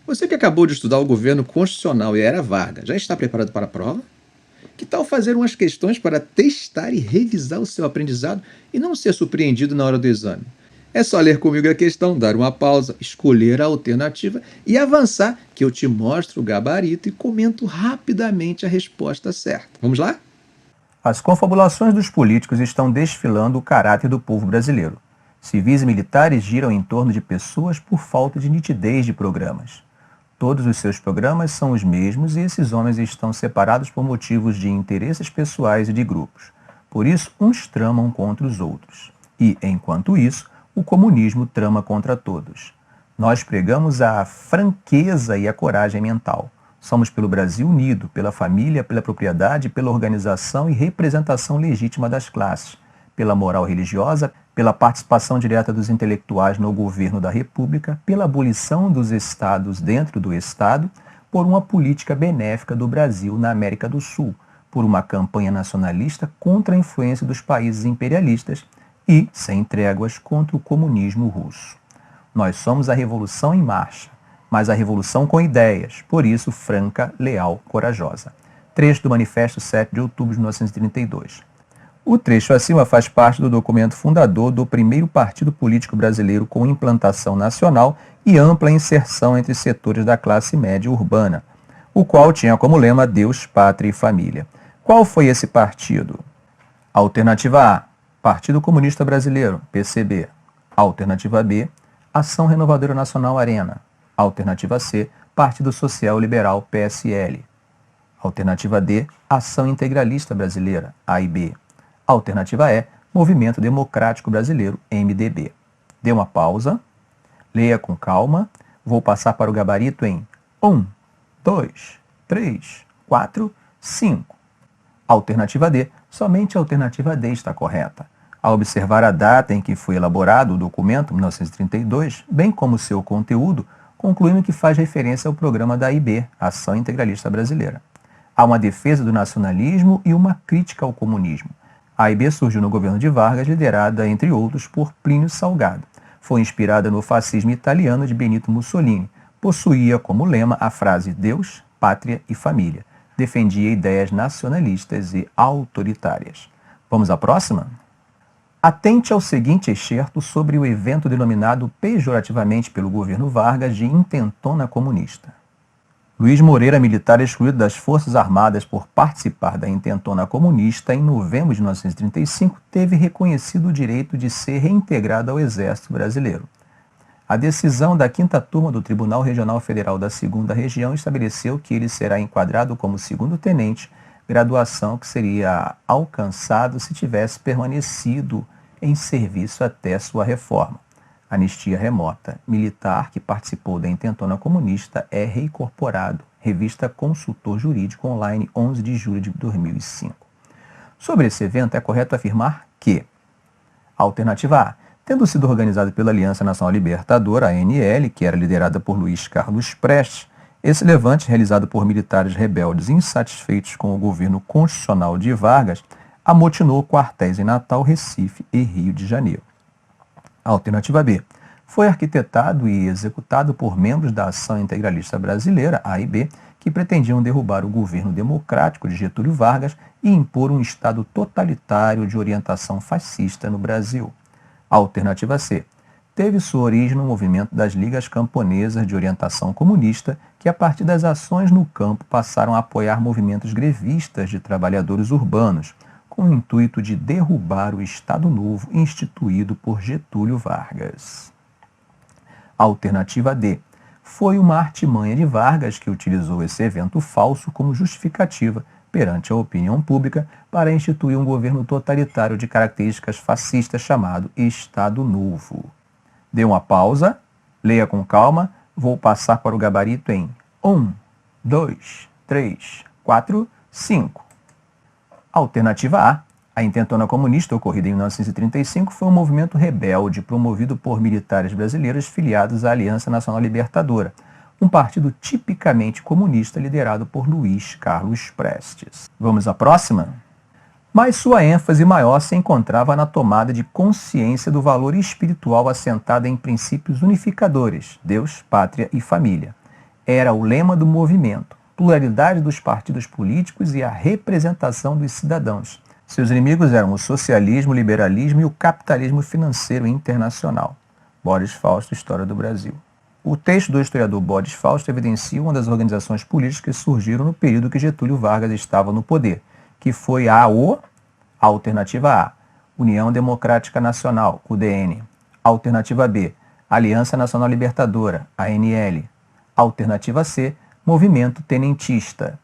Você que acabou de estudar o governo constitucional e a era Vargas, já está preparado para a prova? Que tal fazer umas questões para testar e revisar o seu aprendizado e não ser surpreendido na hora do exame? É só ler comigo a questão, dar uma pausa, escolher a alternativa e avançar, que eu te mostro o gabarito e comento rapidamente a resposta certa. Vamos lá? As confabulações dos políticos estão desfilando o caráter do povo brasileiro. Civis e militares giram em torno de pessoas por falta de nitidez de programas. Todos os seus programas são os mesmos e esses homens estão separados por motivos de interesses pessoais e de grupos. Por isso, uns tramam contra os outros. E, enquanto isso, o comunismo trama contra todos. Nós pregamos a franqueza e a coragem mental. Somos pelo Brasil unido, pela família, pela propriedade, pela organização e representação legítima das classes, pela moral religiosa, pela participação direta dos intelectuais no governo da República, pela abolição dos estados dentro do Estado, por uma política benéfica do Brasil na América do Sul, por uma campanha nacionalista contra a influência dos países imperialistas e, sem tréguas, contra o comunismo russo. Nós somos a revolução em marcha, mas a revolução com ideias, por isso franca, leal, corajosa. Trecho do Manifesto 7 de outubro de 1932. O trecho acima faz parte do documento fundador do primeiro partido político brasileiro com implantação nacional e ampla inserção entre setores da classe média urbana, o qual tinha como lema Deus, Pátria e Família. Qual foi esse partido? Alternativa A, Partido Comunista Brasileiro, PCB. Alternativa B, Ação Renovadora Nacional Arena. Alternativa C, Partido Social Liberal, PSL. Alternativa D, Ação Integralista Brasileira, AIB. Alternativa E, Movimento Democrático Brasileiro, MDB. Dê uma pausa, leia com calma, vou passar para o gabarito em 1, 2, 3, 4, 5. Alternativa D, somente a alternativa D está correta. Ao observar a data em que foi elaborado o documento, 1932, bem como seu conteúdo, concluímos que faz referência ao programa da AIB, Ação Integralista Brasileira. Há uma defesa do nacionalismo e uma crítica ao comunismo. A AIB surgiu no governo de Vargas, liderada, entre outros, por Plínio Salgado. Foi inspirada no fascismo italiano de Benito Mussolini. Possuía como lema a frase Deus, Pátria e Família. Defendia ideias nacionalistas e autoritárias. Vamos à próxima? Atente ao seguinte excerto sobre o evento denominado pejorativamente pelo governo Vargas de intentona comunista. Luiz Moreira, militar excluído das Forças Armadas por participar da intentona comunista em novembro de 1935, teve reconhecido o direito de ser reintegrado ao Exército Brasileiro. A decisão da 5ª Turma do Tribunal Regional Federal da 2ª Região estabeleceu que ele será enquadrado como segundo-tenente, graduação que seria alcançado se tivesse permanecido em serviço até sua reforma. Anistia remota. Militar que participou da intentona comunista é reincorporado. Revista Consultor Jurídico Online, 11 de julho de 2005. Sobre esse evento, é correto afirmar que alternativa A, tendo sido organizado pela Aliança Nacional Libertadora, ANL, que era liderada por Luiz Carlos Prestes, esse levante, realizado por militares rebeldes insatisfeitos com o governo constitucional de Vargas, amotinou quartéis em Natal, Recife e Rio de Janeiro. Alternativa B. Foi arquitetado e executado por membros da Ação Integralista Brasileira, AIB, que pretendiam derrubar o governo democrático de Getúlio Vargas e impor um Estado totalitário de orientação fascista no Brasil. Alternativa C. Teve sua origem no movimento das Ligas Camponesas de Orientação Comunista, que a partir das ações no campo passaram a apoiar movimentos grevistas de trabalhadores urbanos, com o intuito de derrubar o Estado Novo instituído por Getúlio Vargas. Alternativa D. Foi uma artimanha de Vargas que utilizou esse evento falso como justificativa perante a opinião pública para instituir um governo totalitário de características fascistas chamado Estado Novo. Dê uma pausa, leia com calma, vou passar para o gabarito em 1, 2, 3, 4, 5. Alternativa A intentona comunista, ocorrida em 1935, foi um movimento rebelde promovido por militares brasileiros filiados à Aliança Nacional Libertadora, um partido tipicamente comunista liderado por Luiz Carlos Prestes. Vamos à próxima? Mas sua ênfase maior se encontrava na tomada de consciência do valor espiritual assentada em princípios unificadores, Deus, Pátria e Família. Era o lema do movimento: pluralidade dos partidos políticos e a representação dos cidadãos. Seus inimigos eram o socialismo, o liberalismo e o capitalismo financeiro internacional. Boris Fausto, História do Brasil. O texto do historiador Boris Fausto evidencia uma das organizações políticas que surgiram no período que Getúlio Vargas estava no poder, que foi a Alternativa A, União Democrática Nacional, UDN. Alternativa B, Aliança Nacional Libertadora, ANL. Alternativa C, Movimento Tenentista.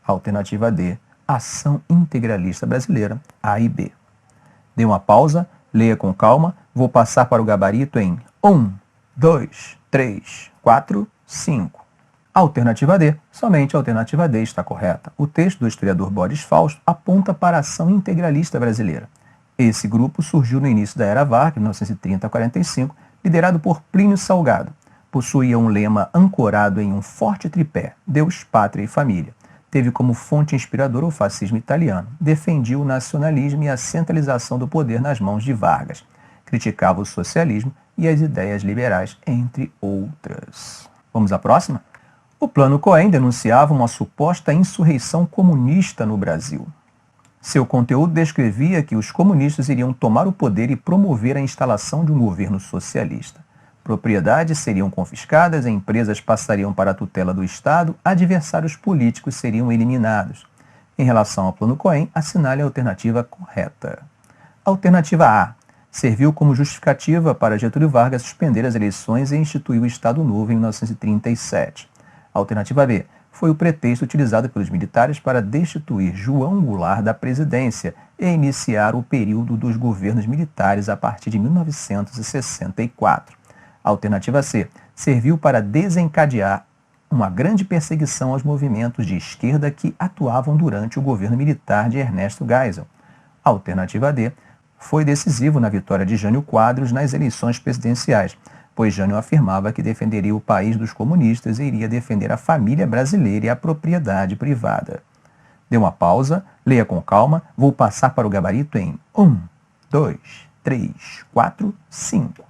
Alternativa D, Ação Integralista Brasileira, A e B. Dê uma pausa, leia com calma, vou passar para o gabarito em 1, 2, 3, 4, 5. Alternativa D, somente a alternativa D está correta. O texto do historiador Boris Fausto aponta para a Ação Integralista Brasileira. Esse grupo surgiu no início da Era Vargas, 1930 a 45, liderado por Plínio Salgado. Possuía um lema ancorado em um forte tripé: Deus, Pátria e Família. Teve como fonte inspiradora o fascismo italiano. Defendia o nacionalismo e a centralização do poder nas mãos de Vargas. Criticava o socialismo e as ideias liberais, entre outras. Vamos à próxima? O Plano Cohen denunciava uma suposta insurreição comunista no Brasil. Seu conteúdo descrevia que os comunistas iriam tomar o poder e promover a instalação de um governo socialista. Propriedades seriam confiscadas, empresas passariam para a tutela do Estado, adversários políticos seriam eliminados. Em relação ao Plano Cohen, assinale a alternativa correta. Alternativa A. Serviu como justificativa para Getúlio Vargas suspender as eleições e instituir o Estado Novo em 1937. Alternativa B. Foi o pretexto utilizado pelos militares para destituir João Goulart da presidência e iniciar o período dos governos militares a partir de 1964. Alternativa C. Serviu para desencadear uma grande perseguição aos movimentos de esquerda que atuavam durante o governo militar de Ernesto Geisel. Alternativa D. Foi decisivo na vitória de Jânio Quadros nas eleições presidenciais, pois Jânio afirmava que defenderia o país dos comunistas e iria defender a família brasileira e a propriedade privada. Dê uma pausa, leia com calma, vou passar para o gabarito em 1, 2, 3, 4, 5.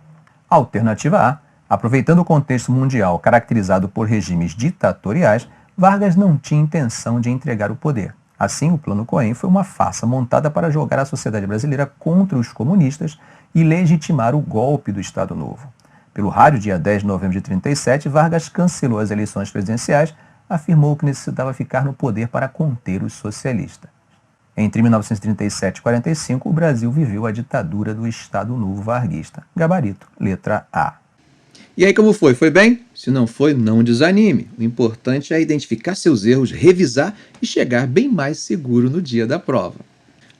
Alternativa A. Aproveitando o contexto mundial caracterizado por regimes ditatoriais, Vargas não tinha intenção de entregar o poder. Assim, o Plano Cohen foi uma farsa montada para jogar a sociedade brasileira contra os comunistas e legitimar o golpe do Estado Novo. Pelo rádio, dia 10 de novembro de 1937, Vargas cancelou as eleições presidenciais, afirmou que necessitava ficar no poder para conter os socialistas. Entre 1937 e 1945, o Brasil viveu a ditadura do Estado Novo varguista. Gabarito, letra A. E aí, como foi? Foi bem? Se não foi, não desanime. O importante é identificar seus erros, revisar e chegar bem mais seguro no dia da prova.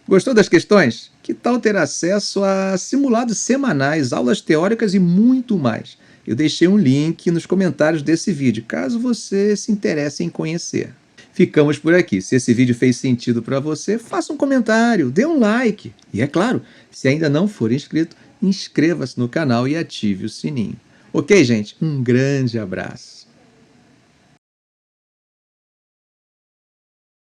Gostou das questões? Que tal ter acesso a simulados semanais, aulas teóricas e muito mais? Eu deixei um link nos comentários desse vídeo, caso você se interesse em conhecer. Ficamos por aqui. Se esse vídeo fez sentido para você, faça um comentário, dê um like. E é claro, se ainda não for inscrito, inscreva-se no canal e ative o sininho. Ok, gente? Um grande abraço.